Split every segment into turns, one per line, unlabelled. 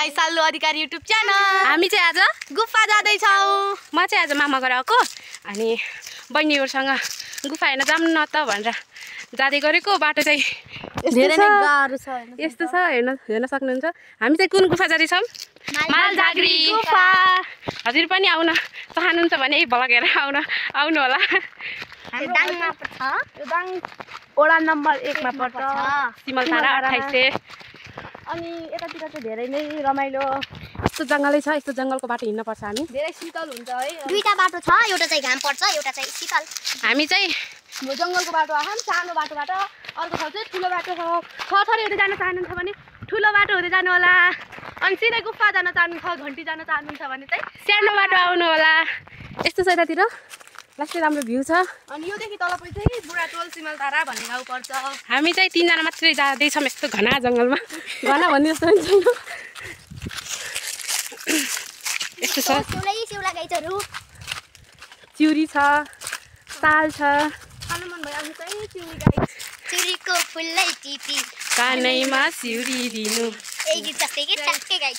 My साल्लो Adhikari YouTube channel.
हामी चाहिँ आज
गुफा जाँदैछौँ।
म चाहिँ आज मामा घर आएको अनि बहिनीहरूसँग गुफा हेर्न जाऊँ न त भनेर जाँदै गरेको। बाटो चाहिँ
धेरै नै गाह्रो छ।
यस्तो छ, हेर्न सक्नुहुन्छ। हामी चाहिँ कुन गुफा जाँदैछौँ? मालझाग्री गुफा। हजुर पनि आउन चाहनुहुन्छ भने भ्लग हेरेर आउनु होला।
दाङमा पर्छ।
यो दाङ वडा नम्बर 1 मा पर्छ, सिमलतारा 28।
अनि यतातिर चाहिँ धेरै नै रमाइलो
यस्तो जङ्गलै छ। यस्तो जङ्गलको बाटो हिँड्न पर्छ हामी।
धेरै शीतल हुन्छ है।
दुईटा बाटो छ, एउटा चाहिँ घाम पर्छ, एउटा चाहिँ शीतल।
हामी चाहिँ
जङ्गलको बाटो आछौँ सानो बाटोबाट, अर्को ठाउँ चाहिँ ठुलो बाटो छ। थरथरी हुँदै जान चाहनुहुन्छ भने ठुलो बाटो हुँदै जानु होला। अनि सिधै गुफा जान चाहनुहुन्छ, घन्टी जान चाहनुहुन्छ भने चाहिँ
सानो बाटो आउनु होला। यस्तो छ यतातिर, लास्टै राम्रो भ्यू छ।
अनि योदेखि तलपट्टि चाहिँ बुढाटोल सिमलतारा भन्ने गाउँ पर्छ।
हामी चाहिँ 3 जना मात्रै जाँदैछौँ यस्तो घना जङ्गलमा। घना भन्ने जस्तो पनि छैन। यस्तो छ,
सिउला गाईहरू,
चिउरी छ, साल छ।
खानु मन भइहाल्नु चाहिँ चिउरी गाई।
चिउरीको फुललाई टिपी
कानैमा सिउरी दिनु।
ए गीत जस्तै के ठ्याक्कै गाई।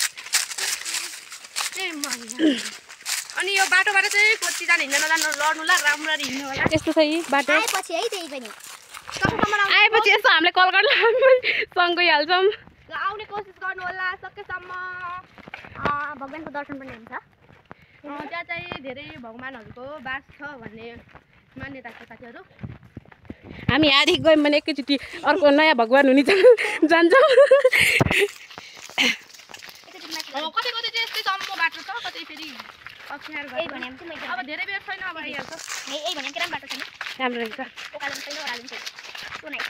अनि यो बाटोबाट चाहिँ कति जान हिँड्न नजानु, लड्नु ला, राम्ररी हिँड्नु होला।
यस्तो छ यी बाटो।
आएपछि है त्यही पनि
आएपछि यस्तो हामीले कल गर्नु सँग गइहाल्छौँ।
ल आउने कोसिस गर्नु होला सकेसम्म।
भगवानको दर्शन पनि हुन्छ।
त्यहाँ चाहिँ धेरै भगवानहरूको बास छ भन्ने मान्यता छ साथीहरू।
हामी यहाँदेखि गयौँ भने एकैचोटि अर्को नयाँ भगवान हुने जान्छौँ।
कतै कतै चाहिँ यस्तै सम्म बाटो छ, कतै फेरि अप्ठ्यारो
यही भने चाहिँ मैले
अब धेरै बेर छैन, अब आइहाल्छ।
यही भने राम्रो बाटो छैन,
राम्रो रहेछ।
ओकालो पनि छैन, ओह्रालो पनि छैन। सुनाइ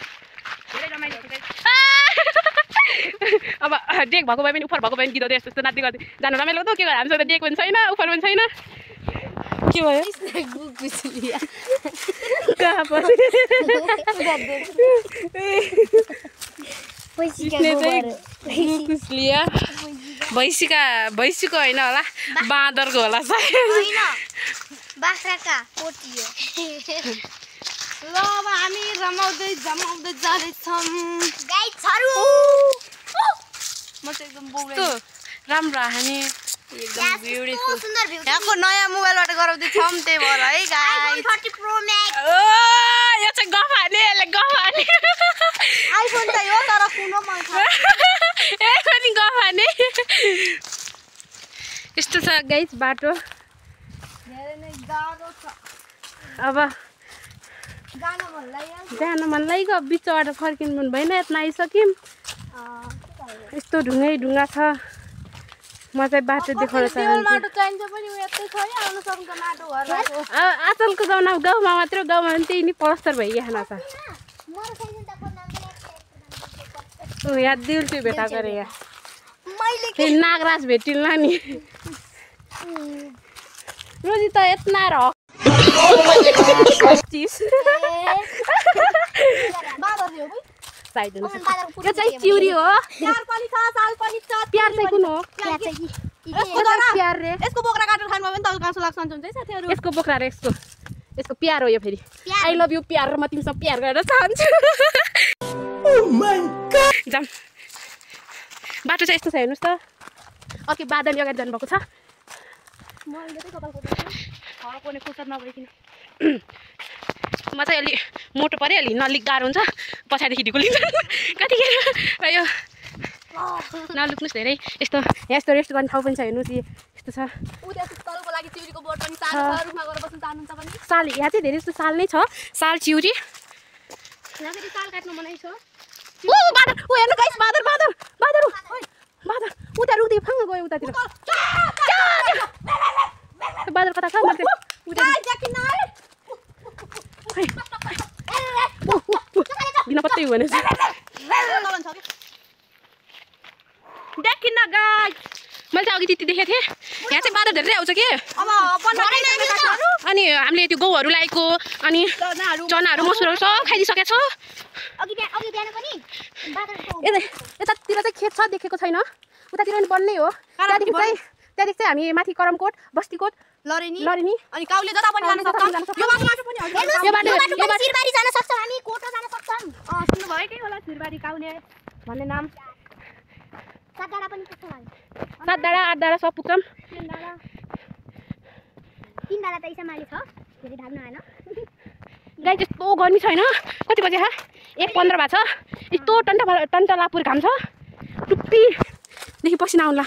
धेरै रमाइलो हुन्छ।
अब डेक भएको भए पनि उफर भएको भए पनि गीत यस्तो नाच्दै गर्दै जानु रमाइलो त। के गर्यो हामीसँग डेक पनि छैन, उफर पनि छैन। के भयो? कहाँ पर्यो? भैँसीको होइन होला, बाँदरको होला सायद।
होइन बाख्राका पोटियो।
ल अब हामी रमाउँदै जमाउँदै जाँदैछौँ।
गाई छरू
म चाहिँ एकदम बोल्दै
कस्तो राम्रो हामी एकदम ब्युटिफुल।
सुन्दर भ्यू।
यहाँको नयाँ मोबाइलबाट गराउँदैछौँ, त्यही भएर है गाइस।
IPhone 40 pro Max.
यो चाहिँ गफाने, यसले गफाने।
आइफोन चाहिँ हो तर कुनो मन छ।
ए पनि गफाने। यस्तो छ गाइस बाटो।
धेरै नै गाह्रो छ।
अब जान मन लाग्यो, बिचबाट फर्किनु मन भएन, यत्न आइसक्यौँ। यस्तो ढुङ्गा छ। म चाहिँ बाटो देखाउन चाहन्छु।
माटो चाहिन्छ पनि यतै छ है, आउन सक्छ माटो घरको।
आजकलको जमाना गाउँमा मात्र, गाउँमा पनि त्यही नि प्लस्टर भइहाल्न छ। यहाँ दिल्छु भेटा गरे यहाँ फेरि नागराज भेटिल्ला नि। रोजी त यत्ना र यो चाहिँ चिउरी हो।
प्यार पनि छ, साल पनि छ।
प्यार चाहिँ कुन हो? प्यार रे।
यसको बोक्रा काटेर खानु भयो भने त गाँसो लाग्छ हुन्छ है साथीहरू।
यसको बोक्रा रे, यसको प्यार हो यो। फेरि आई लभ यु प्यार, र म तिमीसँग प्यार गरेर चाहन्छु। जाम बाटो चाहिँ यस्तो छ, हेर्नुहोस् त। अर्कै बादल अगाडि जानुभएको छ।
हराउने फुर्सद नभइकन
म चाहिँ अलि मोटो पऱ्यो, अलि नलिक गाह्रो हुन्छ। पछाडिदेखि ढिकुलिन्छ कतिखेर। यो नलुक्नुहोस् धेरै। यस्तो यहाँ यस्तो रेस्ट गर्ने ठाउँ पनि छ, हेर्नुहोस्। यस्तो छ।
उता तलको लागि चिउरीको बोट पनि सानो छ, रुखमा गएर बस्न चाहनुहुन्छ भने
साल यहाँ चाहिँ धेरै जस्तो साल नै छ। साल चिउरी
यहाँ फेरि साल काट्नु मनाइ छ।
बादर हेर्नु गाइस, बादर बादर बादर बादर उता रुख्दै फाङ गयो उतातिर। बादर कता छ? बिना पत्तै भने देखिन गाइस, मैले चाहिँ अघि त्यति देखेको थिएँ। यहाँ चाहिँ बादल धेरै आउँछ के। अनि हामीले त्यो गहुँहरू लगाएको, अनि चनाहरू मसुरहरू सब खाइदिइसकेको छ। यतातिर चाहिँ खेत छ, देखेको छैन। उतातिर पनि बन्नै हो। त्यहाँदेखि चाहिँ हामी माथि करमकोट, बस्तीकोट,
लरेनी
अनि
काउले जता पनि जान सक्छ। यो बाटो पनि आउँछ।
यो बाटो सिरबारी जान सक्छ, हामी कोटा जान सक्छौँ।
सुन्नु भयो के होला सिरबारी काउने भन्ने नाम।
सातडाँडा पनि पुग्छौँ हामी
7 डाँडा 8 डाँडा सब पुग्छौँ
3 डाँडा त इसामाले छ फेरि भाग्नु आएन
गाई त्यस्तो गर्मी छैन कति बजे 1:15 भएको छ यस्तो टन्टलापुर घाम छ टुप्पीदेखि पसिना आउला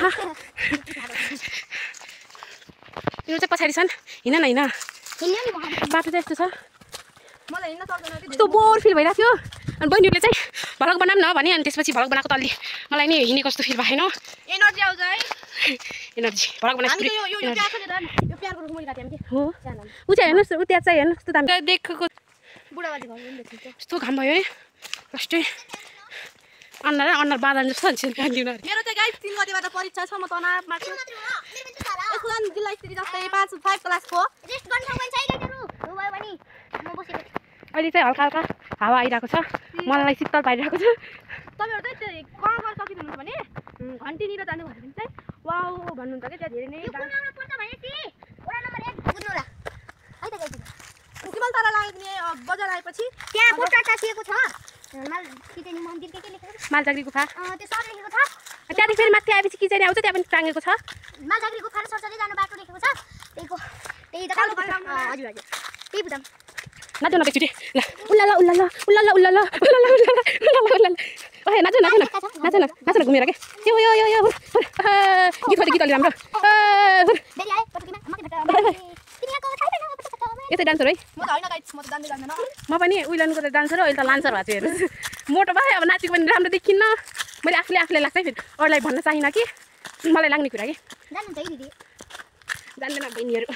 यो चाहिँ पछाडि छन् हिँड न हिँड बाटो चाहिँ यस्तो छ
मलाई हिँड्न सक्दैन
यस्तो बोर फिल भइरहेको थियो अनि बहिनीहरूले चाहिँ भ्लग बनाऊँ न भने अनि त्यसपछि भ्लग बनाएको त अलि मलाई नि हिँडेको जस्तो फिल भएन
एनर्जी आउँछ है
एनर्जी भ्लग बनाएको
यो प्याज छ नि यो प्याजको रुख मैले काटेँ हामी
हो ऊ चाहिँ हेर्नुहोस् ऊ त्यहाँ चाहिँ हेर्नुहोस् कस्तो दामी देखेको
बुढाबाजी घर पनि देखिन्छ
यस्तो घाम भयो है फर्स्टै अनुहार बादल जस्तो हुन्छ
मेरो चाहिँ गाइस 3 गतिबाट परीक्षा छ म तनावमा छु यसलाई जिल्ला स्तरीय जस्तै 5 क्लासको
रेस्ट गर्न सक्दैन छैन हो भयो भने म बसेको
अहिले चाहिँ हल्का हल्का हावा आइरहेको छ मलाई शीतल पाइरहेको छ
तपाईहरु चाहिँ कहाँ गर्न सकिदिनुहुन्छ भने घन्टीनिर जानु भयो भने चाहिँ वाउ भन्नुहुन्छ के त्यहाँ धेरै नै
पर्छ भने सी वडा नम्बर 1 बुझ्नु होला है त गाइस
सिमल तारा लाग्ने बजार आएपछि
त्यहाँ पोस्टर टाँसिएको छ माल किचेनी मन्दिर के लेखेको छ
मालझाग्री गुफा
त्यो सब लेखेको छ
त्यहाँदेखि फेरि माथि आएपछि किचेनी आउँछ त्यहाँ पनि टाँगेको छ
मालझाग्री गुफा र सरसरी जानु बाटो लेखेको छ त्यही त कालो हजुर हजुर त्यही बुझाम
नाचो न एकचोटि ल उल्लाला उल्लाला उल्लाला उल्लाला उल्लाला उल्लाला उल्लाला उल्लाला ओहे नाचो नाचो न नाचो न नाचो न घुमेर के यो यो यो यो गीत अलि राम्रो
बेरी आए पटकीमा मके भेट तिनीको थाहा छैन
यस्तै डान्सर है
म त हैन गाइस म त जान्दैन
म पनि उइलनको त डान्सर हो अहिले त लान्सर भएको छु हेर्नुहोस् मोटो भए अब नाचेको पनि राम्रो देखिन्न मैले आफूले लाग्छ फेरि अरूलाई भन्न चाहिनँ कि मलाई लाग्ने कुरा कि
जान्नुहुन्छ है दिदी
जान्दैन बहिनीहरू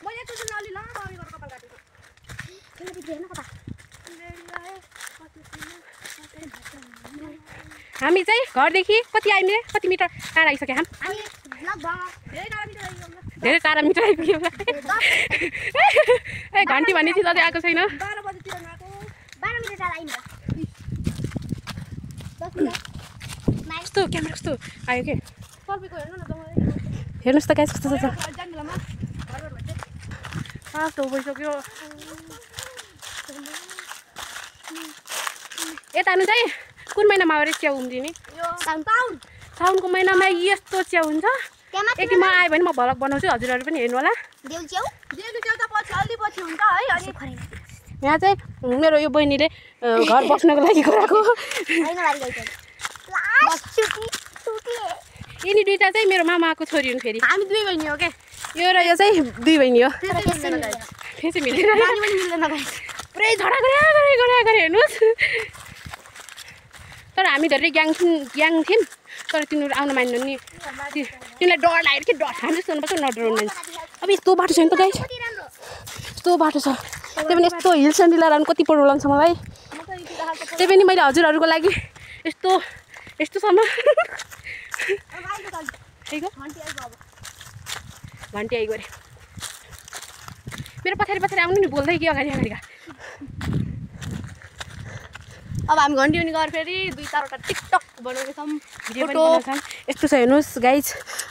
मैले एकचोटि अलि लामो अघि गरेर कपाल काटेको
हेर्न कता
हामी चाहिँ घरदेखि कति आइमे कति मिटर टाढा आइसक्यो हामी
लगभग
धेरै टाढा मिटर आइपुग्यो ए घन्टी भन्ने चिज अझै आएको छैन
12 बजेतिर गएको
12 मिटर टाढा आइनु 10 मिटर
कस्तो क्यामेरा कस्तो आयो के
सर्पीको हेर्नु न तपाईँ
हेर्नुहोस् त गाइस कस्तो छ
जान्दिलामा घरबाट भन्छ
कस्तो भइसक्यो यता आउनु चाहिँ कुन महिनामा अरे च्याउ उम्रिने
यो साउन
साउनको महिनामा यस्तो च्याउ हुन्छ यदि म आयो भने म भ्लग बनाउँछु हजुरहरू पनि हेर्नु होला
देउल च्याउ
त पछि अलि पछि हुन्छ है अनि
यहाँ चाहिँ मेरो यो बहिनीले घर बस्नको लागि गराएको
हैन बारी गइछ लास्ट छुटी
यिनी दुईटा चाहिँ मेरो मामाको छोरी हुन् फेरि
हामी दुई बहिनी हो के
यो र यो चाहिँ दुई बहिनी हो
त्यसै
फेरि मिलेर
पानी पनि मिल्दैन गाइस
पुरै झगडा गरे हेर्नुहोस् तर हामी धेरै ग्याङ थियौँ तर तिनीहरू आउन मान्नु नि तिनीलाई डर लाग्यो कि डर हामी जस्तो हुनुपर्छ नडराउनु मान्छे अब यस्तो बाटो छ नि त गाइस यस्तो बाटो छ त्यही पनि यस्तो हिल्स एन्ड डिलर कति प्रब्लम छ मलाई त्यही पनि मैले हजुरहरूको लागि यस्तोसम्म घन्टी आइगयो अरे मेरो पछाडि आउनु नि बोल्दै कि अगाडि
अब हामी घन्टी उनी गरेर फेरि 2-4वटा टिकटक बनाउँछौँ
भिडियो पनि बनाउँछौँ यस्तो छ हेर्नुहोस् गाइज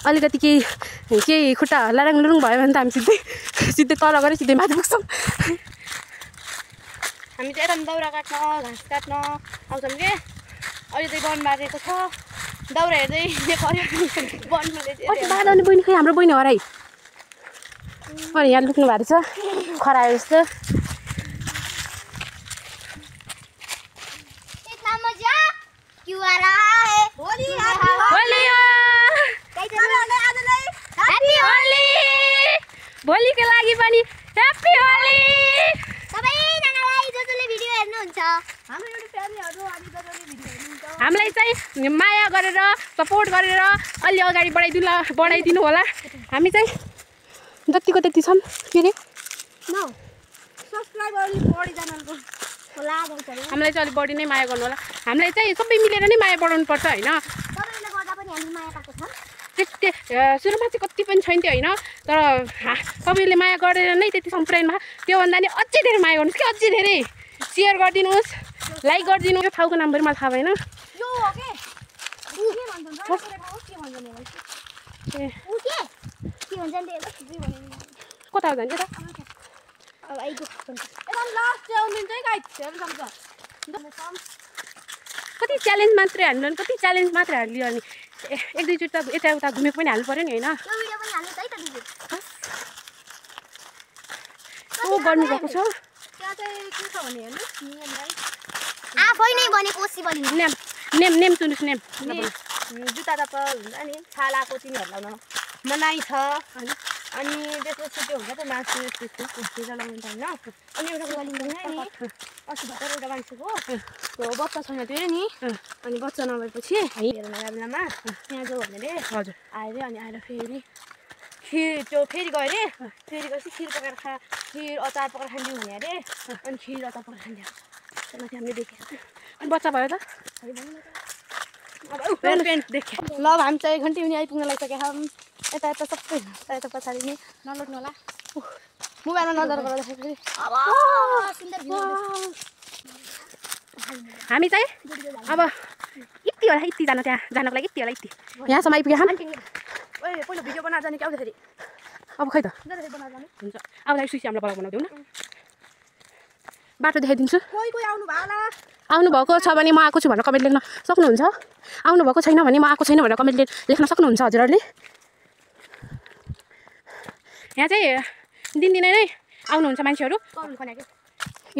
अलिकति केही खुट्टा लराङ लुरुङ भयो भने त हामी सिधै तल गएर सिधै माथि पुग्छौँ
हामी चाहिँ यता दाउरा काट्न घाँस काट्न आउँछौँ के अहिले चाहिँ वन बारेको छ दाउरा हेर्दै वनमा
बाँध्ने बहिनी खै हाम्रो बहिनी हराइ अनि यहाँ लुक्नु भएको छ खरायो जस्तो भोलिको लागि पनि ह्याप्पी होली
सबैजनालाई जसले भिडियो हेर्नुहुन्छ
हाम्रो एउटा फ्यामिलीहरू अनि जसले भिडियो हेर्नुहुन्छ
हामीलाई चाहिँ माया गरेर सपोर्ट गरेर अलि अगाडि बढाइदिनु होला हामी चाहिँ जतिको त्यति छौँ के अरे
सब्सक्राइबर अलिक बढी जानको
होला गाइसहरु
हामीलाई चाहिँ अलिक बढी नै माया गर्नु होला हामीलाई चाहिँ सबै मिलेर नै माया बढाउनु पर्छ होइन
सबैले गर्दा पनि हामी माया पाएको छौँ
त्यस्तै सुरुमा चाहिँ कति पनि छैन त्यो होइन तर सबैले माया गरेर नै त्यतिसम्म पुऱ्याइनु भयो त्योभन्दा नि अझै धेरै माया गर्नुहोस् कि अझै धेरै सेयर गरिदिनुहोस् लाइक गरिदिनु यो ठाउँको नाम पनि मलाई थाहा भएन
यो हो के भन्छन् के भन्छन्
ए
उ के भन्छन् त्यो
कता हो जान्छ त
अब आइगो
एकदम लास्ट चाहिँ आउँदिन चाहिँ गाइस हेर्नु सक्छ
कति च्यालेन्ज मात्रै हाल्नु कति च्यालेन्ज मात्रै हाल्यो अनि एक दुईचोटि त यताउता घुमेको पनि हाल्नु पऱ्यो नि होइन
त्यो भिडियो पनि हाल्नु है त दिदी
कस्तो गर्नुभएको छ
त्यहाँ चाहिँ के छ भने हेर्नु नियम गाइस
आफै नै बनेको सिबली
नेम नेम नेम सुन्नुहोस् नेम
जुत्ता चप्पल हुन्छ नि छालाको तिनीहरूलाई मनाइ छ अनि त्यसपछि त्यो हुन्छ त मासु त्यस्तो लगाउनु होइन अनि एउटा कुरा लिँदैन नि अस्ति भर्खर एउटा मान्छेको त्यो बच्चा छैन त्यो नि अनि बच्चा नभएपछि हेर नयाँ बेलामा त्यहाँ जाऊ भने अरे
हजुर
आयो अरे अनि आएर फेरि खिर त्यो फेरि गयो अरे फेरि गएपछि खिर पकाएर खिर अचार पकाएर खान्थ्यौँ भने अरे अनि खिर अचार पकाएर खान्थ्यो त्यसमाथि हामीले देखेको थियो
अनि बच्चा भयो त
पेन्ट देखेँ ल हामी चाहिँ 1 घन्टा पनि आइपुग्न लागिसकेका छौँ यता यता सबै यता पछाडि नि नलट्नु होला मोबाइलमा नजर गर्दाखेरि
अब सुन्दर भ्यू
हामी चाहिँ अब यति होला यति जानु त्यहाँ जानको लागि यति होला यति यहाँसम्म आइपुग्यो हामी
ओए पहिलो भिडियो बनाएर जाने कि आउँदाखेरि
अब खै त
बनाएर जाने
हुन्छ अब सुसी हामीलाई ब्लग बनाउँदैनौँ न बाटो देखाइदिन्छु
कोही कोही आउनु भयो होला
आउनुभएको छ भने म आएको छु भनेर कमेन्ट लेख्न सक्नुहुन्छ आउनुभएको छैन भने म आएको छैन भनेर कमेन्ट लेख्न सक्नुहुन्छ हजुरहरूले यहाँ चाहिँ दिनदिनै नै आउनुहुन्छ मान्छेहरू
तरुल खनेको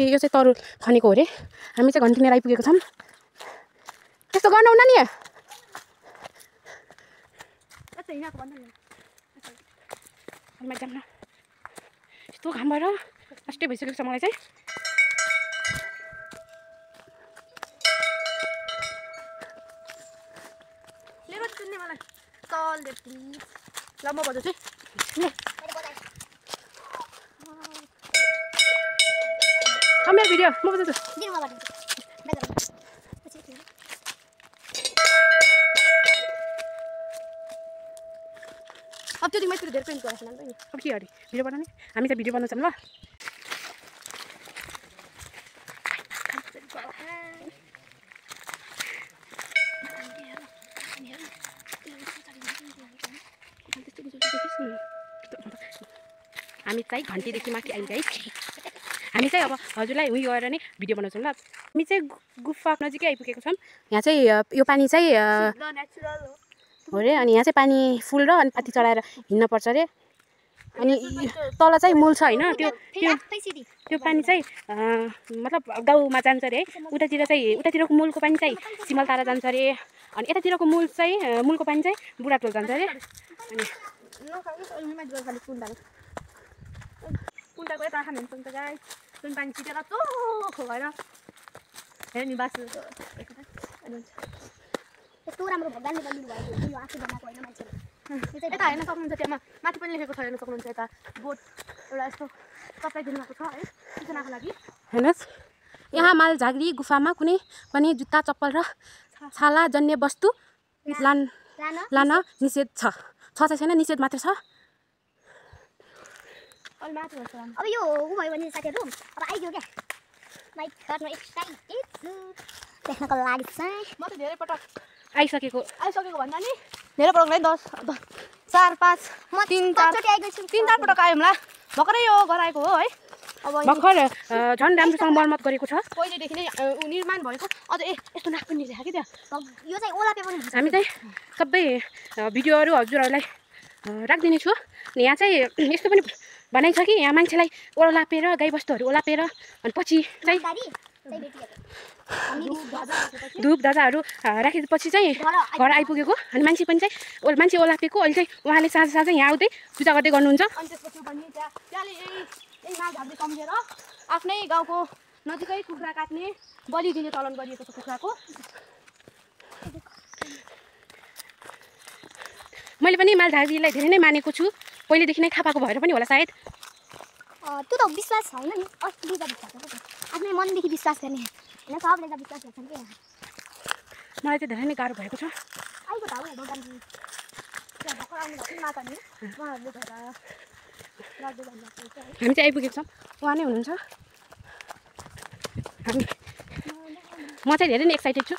ए यो चाहिँ तरुल खनेको हो अरे हामी चाहिँ घन्टिनेर आइपुगेको छौँ त्यस्तो गर्नुहुन्न नि
यस्तो हिँडेको भन्नु न
जान्न यस्तो घाम भएर अस्टै भइसकेको छ मलाई चाहिँ
मेरो सुन्ने मलाई तल दे प्लिज ल म बजाउँछु
मेरो भिडियो म बजाउँछु
दिनमा बाटो
अब त्यो दिन मैले धेरै पेन्ट गरेको छु नि
अब के अरे भिडियो बनाउने हामी चाहिँ भिडियो बनाउँछौँ ल हामी चाहिँ घन्टीदेखि माथि आइन्छ है हामी चाहिँ अब हजुरलाई उयो गएर नै भिडियो बनाउँछौँ ल हामी चाहिँ गुफा नजिकै आइपुगेको छौँ यहाँ चाहिँ यो पानी चाहिँ
नेचुरल
हो अरे अनि यहाँ चाहिँ पानी फुल र अनि पाती चढाएर हिँड्न पर्छ अरे अनि तल चाहिँ मूल छ होइन त्यो त्यो त्यो पानी चाहिँ मतलब गाउँमा जान्छ अरे है उतातिर चाहिँ उतातिरको मूलको पानी चाहिँ सिमलतारा जान्छ अरे अनि यतातिरको मूल चाहिँ मूलको पानी चाहिँ बुढाटोल जान्छ अरे अनि
कुन्टाको यता खानु हुन्छ गाई जुन पानी छिटेर चोखो भएर हेर नि बासु
यस्तो राम्रो भगवानले बनिनु भएको यो आफै बनाएको होइन मान्छेले
यता हेर्न सक्नुहुन्छ त्यहाँ माथि पनि लेखेको छ हेर्न सक्नुहुन्छ यता बोट एउटा यस्तो तपाईँ दिनुभएको छ है सूचनाको लागि
हेर्नुहोस् यहाँ मालझाग्री गुफामा कुनै पनि जुत्ता चप्पल र छाला जन्य वस्तु लान निषेध छ चाहिँ छैन निषेध मात्र छ
अलि माथि भन्छ
अब यो उ भयो भने साथीहरू अब आइदियो क्या लाइक गर्न एक्साइटेड छु देख्नको लागि चाहिँ
म त धेरै पटक
आइसकेको
भन्दा नि धेरै पटक नै 10 4 5
म
3 4 पटक आयौँ होला भर्खरै यो घर आएको हो है अब
भर्खर झन् राम्रोसँग मर्मत गरेको छ
पहिलेदेखि नै निर्माण भएको अझ यस्तो नाक पनि देखा कि त्यहाँ
यो चाहिँ ओला पेपर हुन्छ
हामी चाहिँ सबै भिडियोहरू हजुरहरूलाई राखिदिने छु यहाँ चाहिँ यस्तो पनि भनाइ छ कि यहाँ मान्छेलाई ओलापेर गाईबस्तुहरू ओलापेर अनि पछि चाहिँ धुप धजाहरू राखेपछि चाहिँ घर आइपुगेको अनि मान्छे पनि चाहिँ मान्छे ओलापेको अहिले चाहिँ उहाँले साँझ साँझ यहाँ आउँदै पूजा गर्दै गर्नुहुन्छ
अनि त्यसपछि भन्ने त्यहाँले यही मालझाग्री सम्झेर आफ्नै गाउँको नजिकै कुखुरा काट्ने बलि दिने चलन गरिएको छ कुखुराको
मैले पनि मालझाग्रीलाई धेरै नै मानेको छु पहिलेदेखि नै थाहा पाएको भएर पनि होला सायद
त्यो त विश्वास छैन नि असली त विश्वास आफ्नै मनदेखि विश्वास गर्ने होइन सबले त विश्वास गर्छन् कि
मलाई चाहिँ धेरै नै गाह्रो भएको छ
आइको त हो भगवान
भर्खर आउनु भएको माता नि उहाँहरूले भएर लाग्दै भन्नु
हामी चाहिँ आइपुगेको छौँ उहाँ नै हुनुहुन्छ हामी म चाहिँ धेरै नै एक्साइटेड छु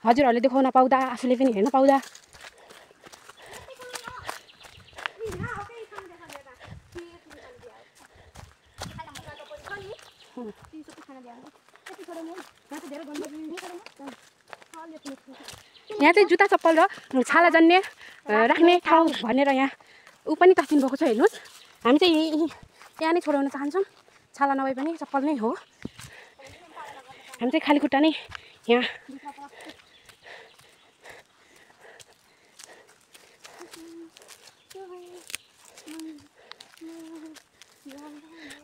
हजुरहरूले देखाउन पाउँदा आफूले पनि हेर्न पाउँदा यहाँ चाहिँ जुत्ता चप्पल र छाला जन्ने राख्ने ठाउँ भनेर यहाँ ऊ पनि टाँसिनु भएको छ हेर्नुहोस्। हामी चाहिँ यहाँ नै छोडाउन चाहन्छौँ, छाला नभए पनि चप्पल नै हो। हामी चाहिँ खाली खुट्टा नै यहाँ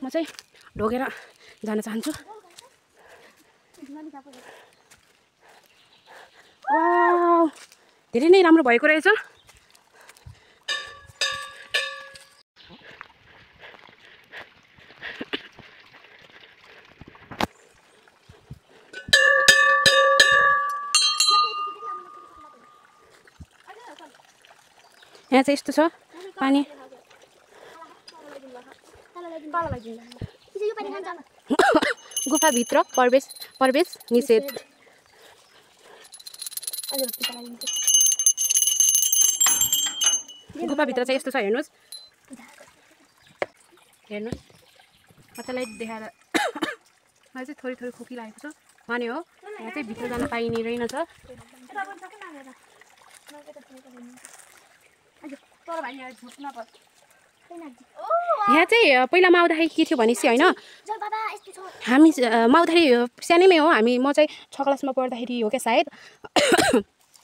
म चाहिँ ढोगेर जान चाहन्छु। वाउ, धेरै नै राम्रो भएको रहेछ। यहाँ चाहिँ यस्तो छ पानी। गुफाभित्र प्रवेश निषेध। गुफाभित्र चाहिँ यस्तो छ हेर्नुहोस्, हेर्नुहोस् मजालाई देखाएर मलाई चाहिँ थोरै खोकी लागेको छ भने हो। यहाँ चाहिँ भित्र जान पाइने रहेनछ। यहाँ चाहिँ पहिलामा आउँदाखेरि के थियो भनेपछि होइन, हामी आउँदाखेरि सानैमै हो हामी, म चाहिँ 6 क्लासमा पढ्दाखेरि हो क्या सायद।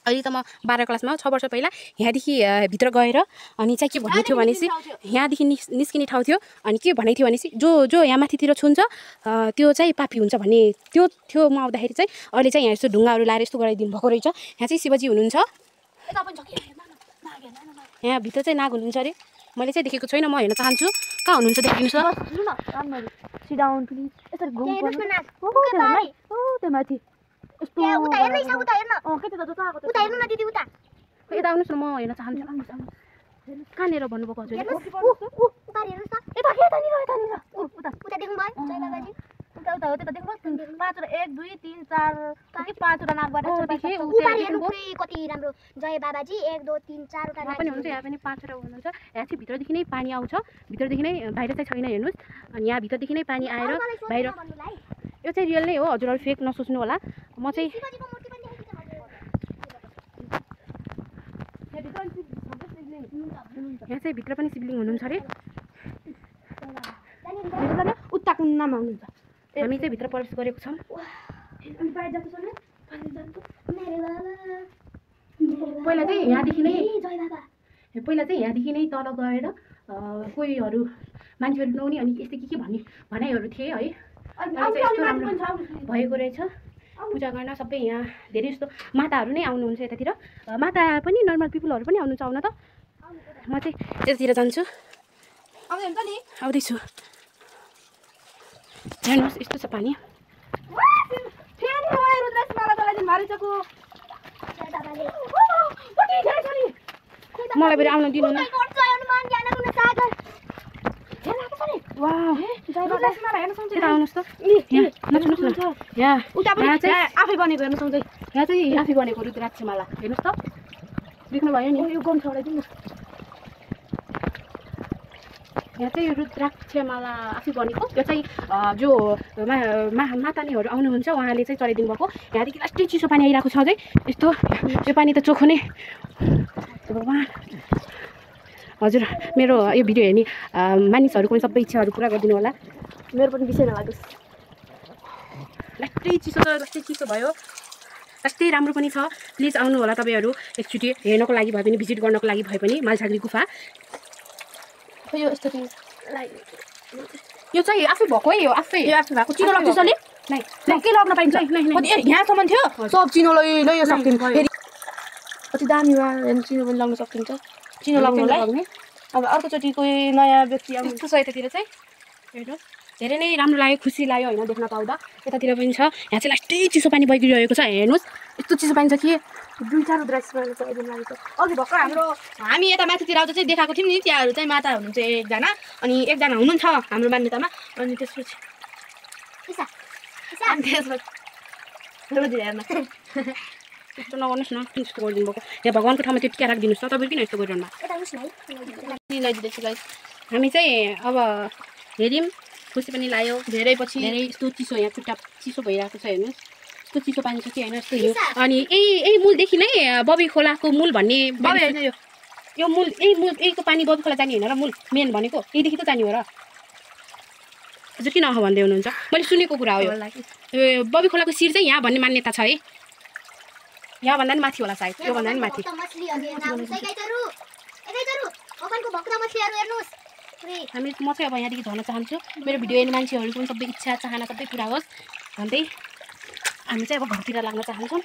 अहिले त म 12 क्लासमा हो। 6 वर्ष पहिला यहाँदेखि भित्र गएर अनि चाहिँ के भन्ने थियो भनेपछि यहाँदेखि निस्किने ठाउँ थियो। अनि के भनेको थियो भनेपछि जो जो यहाँ माथितिर छुन्छ त्यो चाहिँ पापी हुन्छ भन्ने त्यो थियो म आउँदाखेरि चाहिँ। अहिले चाहिँ यहाँ यस्तो ढुङ्गाहरू लाएर यस्तो गराइदिनु भएको रहेछ। यहाँ चाहिँ शिवजी हुनुहुन्छ। यहाँ भित्र चाहिँ नाग हुनुहुन्छ अरे, मैले चाहिँ देखेको छैन, म हेर्न चाहन्छु। कहाँ हुनुहुन्छ देखिदिनुहोस् यता आउनुहोस् न, म हेर्न चाहन्छु। कहाँनिर भन्नुभएको हजुर?
उता हो त्यता देख्नु 5 1 2 3 4 कि 5वटा नाग गरेर
कति राम्रो जय बाबाजी 1 2 3 4 वटा नाग
पनि हुन्छ। यहाँ पनि 5वटा हुनुहुन्छ। यहाँ चाहिँ भित्रदेखि नै पानी आउँछ, भित्रदेखि नै, बाहिर चाहिँ छैन हेर्नुहोस्। अनि यहाँ भित्रदेखि नै पानी आएर बाहिर, यो चाहिँ रियल नै हो हजुरहरू, फेक नसोच्नु होला। म चाहिँ यहाँ चाहिँ भित्र पनि शिवलिङ्ग हुनुहुन्छ अरे।
उता कुन्नामा हुनुहुन्छ।
हामी चाहिँ भित्र प्रवेश गरेको छौँ। पहिला चाहिँ यहाँदेखि नै तल गएर कोहीहरू मान्छेहरू नहुने अनि यस्तै के भन्ने भनाइहरू थिए है। यस्तो राम्रो भएको रहेछ पूजा गर्न। सबै यहाँ धेरै जस्तो माताहरू नै आउनुहुन्छ यतातिर, माता पनि नर्मल पिपुलहरू पनि आउनुहुन्छ। आउन त म चाहिँ त्यतातिर जान्छु, आउँदैछु। हेर्नुहोस् यस्तो छ पानी। मलाई फेरि आउन दिनु न। यता आउनुहोस् त, नछुनुहोस् न। यहाँ चाहिँ
आफै बनेको हेर्नु सक्छ।
यहाँ चाहिँ आफै बनेको रुद्राक्षमाला हेर्नुहोस् त, देख्नुभयो नि।
यो गम छौडाइदिनु न।
यहाँ चाहिँ रुद्राक्षमाला आफै बनेको। यो चाहिँ जो मातानीहरू आउनुहुन्छ उहाँले चाहिँ चढाइदिनु भएको। यहाँदेखि लास्टै चिसो पानी आइरहेको छ अझै यस्तो। यो पानी त चोखो नै। भगवान् हजुर, मेरो यो भिडियो हेर्ने मानिसहरूको पनि सबै इच्छाहरू पुरा गरिदिनु होला।
मेरो पनि विषय नलागोस्।
लास्टै चिसो भयो, लास्टै राम्रो पनि छ। प्लिज आउनु होला तपाईँहरू एकचोटि हेर्नको लागि भए पनि, भिजिट गर्नको लागि भए पनि मालझागरी गुफा।
यो यस्तो
यो चाहिँ आफै भएकै हो, आफै
भएको चिनो लाग्छ सले
नै
के लाग्न पाइन्छ। यहाँसम्म थियो सब चिनो लैयो सक्दिन। फेरि कति दामी वा चिनो पनि लाउन सकिन्छ। चिनो लाग्ने अब अर्कोचोटि कोही नयाँ व्यक्ति आउनु
यस्तो छ यतातिर चाहिँ हेर्नुहोस्। धेरै नै राम्रो लाग्यो, खुसी लाग्यो होइन देख्न पाउँदा। यतातिर पनि छ। यहाँ चाहिँ लास्टै चिसो पानी बगिरहेको छ हेर्नुहोस्। यस्तो चिसो पानी छ कि
2-4 रुद्राक्ष अघि भर्खर हामी यता माथितिर आउँदा चाहिँ देखाएको थियौँ नि। त्यहाँहरू चाहिँ माता हुनुहुन्छ एकजना, अनि एकजना हुनुहुन्छ हाम्रो मान्यतामा। अनि त्यसपछि
त्यस्तो नगर्नुहोस् न, किन यस्तो गरिदिनु भएको? यहाँ भगवान्को ठाउँमा त्यो टिका राखिदिनुहोस् त। तपाईँ किन यस्तो गरिरहनु भएको?
लगाइदिँदैछु गाइस।
हामी चाहिँ अब हेऱ्यौँ खुसी पनि लाग्यो धेरै यस्तो चिसो यहाँ खुट्टा चिसो भइरहेको छ हेर्नुहोस् यस्तो चिसो पानी छ कि होइन यस्तो हिउँ अनि यही मूलदेखि नै बबी खोलाको मूल भन्ने यो मूल यहीको पानी बबी खोला जाने होइन र मूल मेन भनेको यहीदेखि त जाने हो र हजुर किन भन्दै हुनुहुन्छ मैले सुनेको कुरा हो यो बबी खोलाको शिर चाहिँ यहाँ भन्ने मान्यता छ है यहाँभन्दा नि माथि होला सायद योभन्दा नि माथि म चाहिँ अब यहाँदेखि झर्न चाहन्छु मेरो भिडियो हेर्ने मान्छेहरूको पनि सबै इच्छा चाहना सबै पुरा होस् भन्दै हामी चाहिँ अब घरतिर लाग्न चाहन्छौँ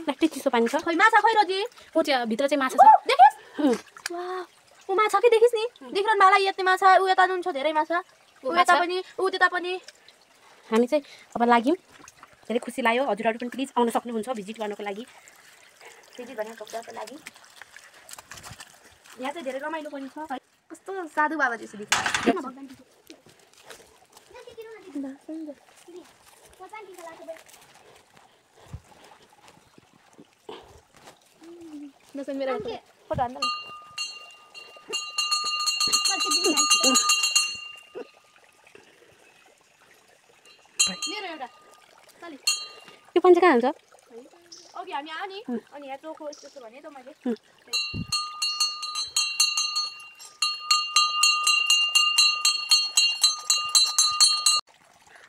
लाट्टै चिसो पानी छ
खै माछा खै रोजी
चाहिँ भित्र चाहिँ माछा छ
देखिस् ऊ माछा के देखिस् नि देखिरहनु मलाई यति माछा ऊ यता हुन्छ धेरै माछा ऊ यता पनि ऊ त्यता पनि
हामी चाहिँ अब लाग्यौँ धेरै खुसी लाग्यो हजुरहरू पनि प्लिज आउन सक्नुहुन्छ भिजिट गर्नको लागि
भिजिट गर्नको लागि यहाँ चाहिँ धेरै रमाइलो पनि छ है कस्तो साधु बाबा जस्तो देखिन्छ मेरो फोटो हान्दा
यो पञ्च कहाँ हुन्छ
अघि हामी आयो नि अनि यहाँ चोखो यस्तो भने त मैले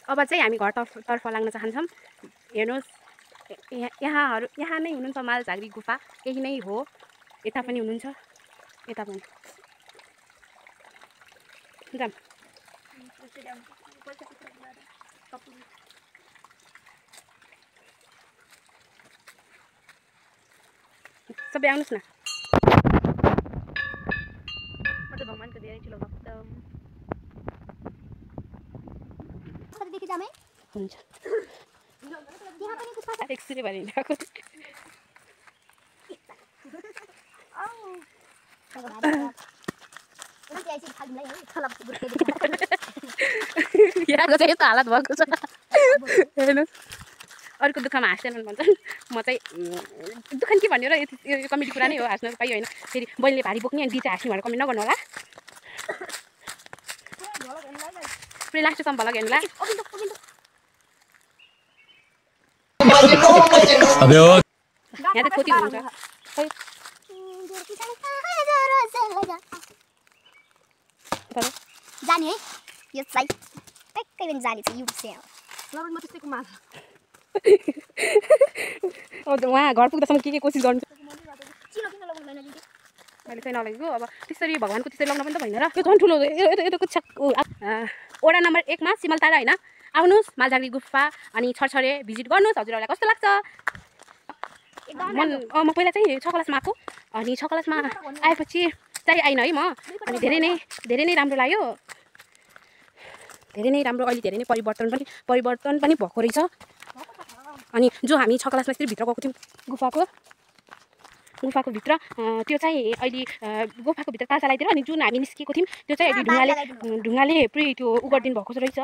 अब चाहिँ हामी घरतर्फ लाग्न चाहन्छौँ हेर्नुहोस् यहाँ नै हुनुहुन्छ मालझाग्री गुफा यही नै हो यता पनि हुनुहुन्छ यता पनि जाम सबै आउनुहोस् न भगवानको धेरै ठुलो भक्त हुन्छ एकछिन भने हिँडेको यहाँको चाहिँ यस्तो हालत भएको छ हेर्नुहोस् अर्को दुःखमा हाँस्दैनन् भन्छन् म चाहिँ दुःख के भन्यो र यो कमेडी कुरा नै हो हाँस्नु पाइ होइन फेरि बहिनीले भारी बोक्ने अनि दी चाहिँ हाँस्ने भनेर कमेन्ट नगर्नु होला फेरि लास्टसम्म भलग हेर्नु ला यहाँ त खोती हुन्छ
जाने है यो चाहिँ ट्याक्कै पनि जाने छ युट्युब
म त्यस्तैको माछा
उहाँ घर पुग्दासम्म के कोसिस गर्नु मैले चाहिँ नलगेको अब त्यसरी भगवान्को त्यसरी लगाउन पनि त भएन र यो झन् ठुलो वडा नम्बर 1 मा सिमलतारा होइन आउनुहोस् मालझाग्री गुफा अनि छरछरे भिजिट गर्नुहोस् हजुरहरूलाई कस्तो लाग्छ म पहिला चाहिँ 6 क्लासमा आएको अनि 6 क्लासमा आएपछि चाहिँ आइन है म अनि धेरै नै राम्रो लाग्यो धेरै नै राम्रो अहिले धेरै नै परिवर्तन पनि भएको रहेछ अनि जो हामी 6 क्लासमा यसरी भित्र गएको थियौँ गुफाको भित्र त्यो चाहिँ अहिले गुफाको भित्र तासा लगाइदिएर अनि जुन हामी निस्केको थियौँ त्यो चाहिँ अहिले ढुङ्गाले पुरै त्यो उ गरिदिनु भएको रहेछ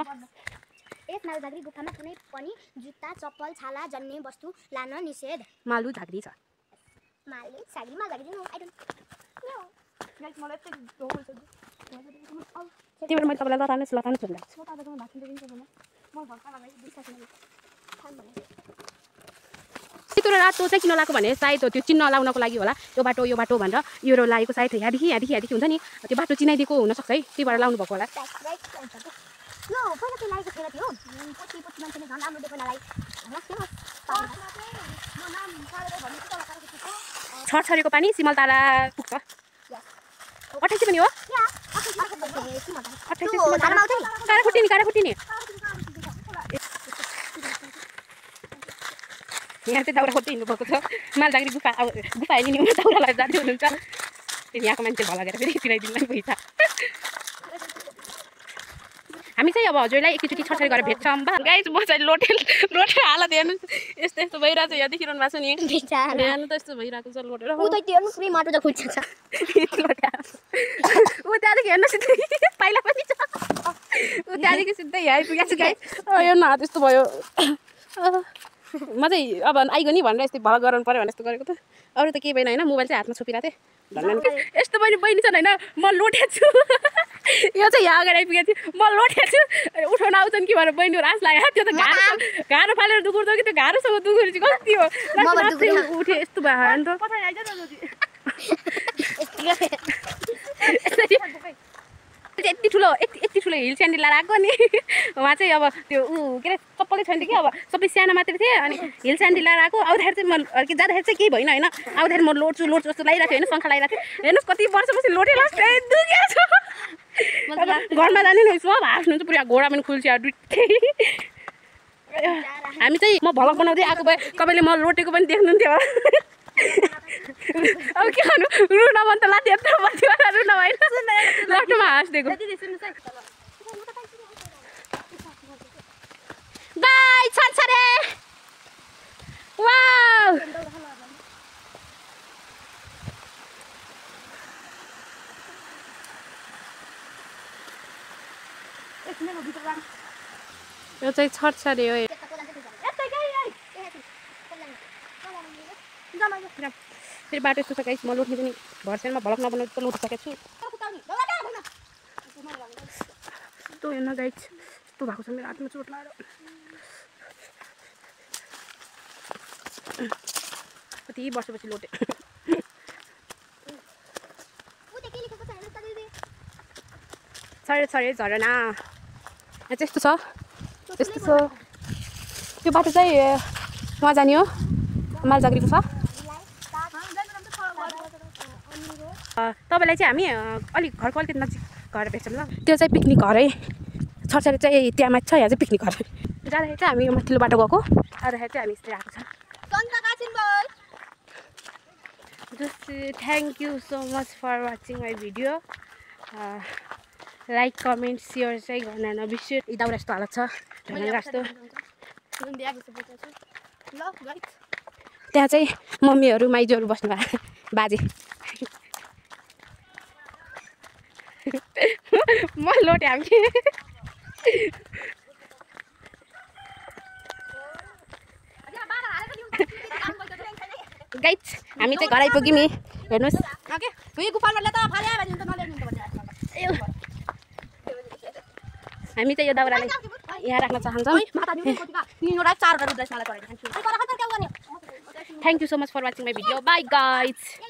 यस मालझाग्री गुफामा कुनै पनि जुत्ता चप्पल छाला जन्ने वस्तु लान निषेध
मालु झाग्री छ
मालझाग्री नो आई डोन्ट
मलाई
त्यही भएर मैले तपाईँलाई लतार्नुहोस् सेतो र रातो चाहिँ किन लगाएको भने सायद त्यो चिन्ह लाउनको लागि होला यो बाटो भनेर यो लागेको सायद यहाँदेखि हुन्छ नि त्यो बाटो चिनाइदिएको हुनसक्छ है त्यही भएर लाउनु भएको होला छरछरेको पानी सिमलतारा पुग्छ 28 पनि हो 28 काराखुट्टी नि यहाँ चाहिँ दाउरा खोज्दै हिँड्नुभएको छ मालझाग्री गुफा हेर्ने नि दाउरा लगाएर जाँदै हुनुहुन्छ यहाँको मान्छे भल लगेर फेरि तिराइदिनु पैसा हामी चाहिँ अब हजुरलाई एकैचोटि छरछरी गरेर भेट्छौँ गाइस म चाहिँ लोटे हालत हेर्नुहोस् यस्तो भइरहेको छ यहाँ देखिरहनु भएको छ नि हेर्नु त यस्तो भइरहेको छ लोटेर
ऊ त त्यो पुरै माटो त खुट्छ छ
ऊ ऊ त्यहाँदेखि हेर्नु सिधै पाइला पनि छ ऊ त्यहाँदेखि सिधै यहाँ आइपुगेको छु गाइस यो न त्यस्तो भयो म चाहिँ अब आइगयो नि भनेर यस्तै भल गराउनु पऱ्यो भने यस्तो गरेको त अरू त केही भएन होइन मोबाइल चाहिँ हातमा छोपिरहेको थिएँ यस्तो पनि बहिनी छन् होइन म लोटे छु यो चाहिँ यहाँ अगाडि आइपुगेको थियो म लोटे छु उठाउन आउँछन् कि भनेर बहिनीहरू आश लाग्यो त्यो त घाँरो फालेर दुखुर्दो कि त्यो घाँरोसँग दुखुरी चाहिँ कति हो उठ्यो यस्तो भयो नि त यति ठुलो हिल स्यान्डल लाएर आएको नि उहाँ चाहिँ अब त्यो के अरे चप्पलै छैन कि अब सबै सानो मात्रै थिएँ अनि हिल स्यान्डल लाएर आएको आउँदाखेरि चाहिँ म जाँदाखेरि चाहिँ केही भएन होइन आउँदाखेरि म लोड्छु जस्तो लागिरहेको थिएँ होइन शङ्खा लागिरहेको थिएँ हेर्नुहोस् कति वर्षपछि लोटे लास्ट घरमा जाने नि सब हाँस्नु चाहिँ पुरा घोडा पनि खुल्छ हामी चाहिँ म भ्लग बनाउँदै आएको भए तपाईँले म लोटेको पनि देख्नुहुन्थ्यो अब के गर्नु रुन मन त लाग्थ्यो यत्रो बस्थ्यो रुन भएन लट्टोमा हाँसिदिएको बाई छ रे वाउ यो चाहिँ छर्छ रे हो फेरि बाटो यस्तो छ गाइस म लोट्ने पनि भर्सेनमा भ्लग नबनाउँदै त लोटिसकेको छु यस्तो हेर्न गाइस यस्तो भएको छ मेरो हातमा चोट लाएर कति वर्षपछि लोटे छरे झरना यहाँ चाहिँ यस्तो छ यस्तो छ त्यो बाटो चाहिँ वहाँ जाने हो मालजाग्रीको छ तपाईँलाई चाहिँ हामी अलिक घरको अलिकति नजिक घर भेट्छौँ ल त्यो चाहिँ पिकनिक घरै छरछरी चाहिँ त्यहाँ माथि छ यहाँ चाहिँ पिकनिक घर जाँदाखेरि चाहिँ हामी माथिल्लो बाटो गएको आउँदाखेरि चाहिँ हामी यस्तै आएको छ thank you so much for watching my video like comment share चाहिँ गर्न नबिर्स्यो दाउरा यस्तो हालत छ जस्तो त्यहाँ चाहिँ मम्मीहरू माइजूहरू बस्नु भएको बाजे म लोटे हामी गाइस हामी चाहिँ घर आइपुग्यौँ नि हेर्नुहोस् हामी चाहिँ यो दाउरालाई यहाँ राख्न चाहन्छौँ thank you so much for watching my video bye guys